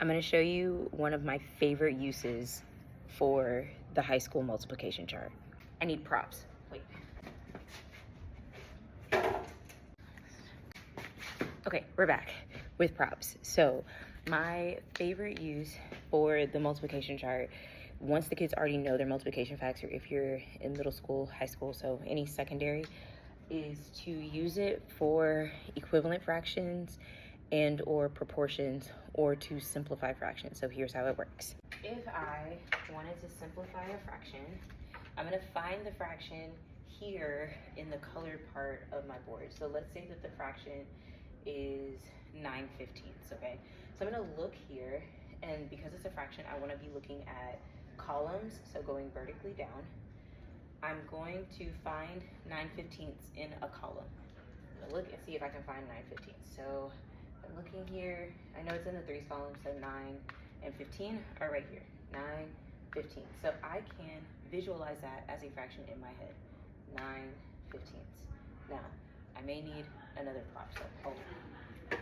I'm going to show you one of my favorite uses for the high school multiplication chart. I need props. Wait. Okay, we're back with props. So my favorite use for the multiplication chart, once the kids already know their multiplication facts, or if you're in middle school, high school, so any secondary, is to use it for equivalent fractions and or proportions, or to simplify fractions. So here's how it works. If I wanted to simplify a fraction, I'm going to find the fraction here in the colored part of my board. So let's say that the fraction is 9/15, okay? So I'm going to look here, and because it's a fraction, I want to be looking at columns, so going vertically down. I'm going to find 9/15 in a column. Look and see if I can find 9/15. So I'm looking here. I know it's in the threes column, so 9 and 15 are right here. 9/15. So I can visualize that as a fraction in my head. 9/15. Now, I may need another prop, so hold on.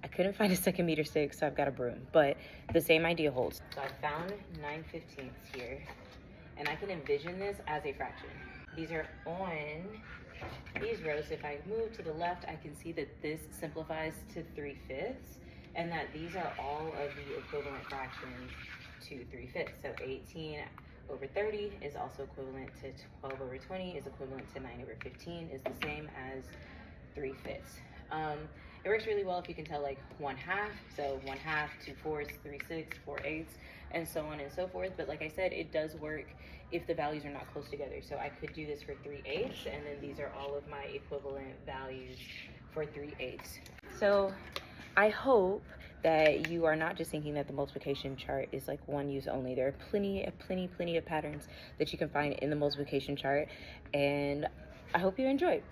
I couldn't find a second meter stick, so I've got a broom, but the same idea holds. So I found 9/15 here, and I can envision this as a fraction. These are on these rows. If I move to the left, I can see that this simplifies to 3/5, and that these are all of the equivalent fractions to 3/5. So 18 over 30 is also equivalent to 12 over 20 is equivalent to 9 over 15 is the same as 3/5. It works really well if you can tell like 1/2, so 1/2, 2/4, 3/6, 4/8, and so on and so forth. But like I said, it does work if the values are not close together. So I could do this for 3/8, and then these are all of my equivalent values for 3/8. So I hope that you are not just thinking that the multiplication chart is like one use only. There are plenty of patterns that you can find in the multiplication chart, and I hope you enjoy it.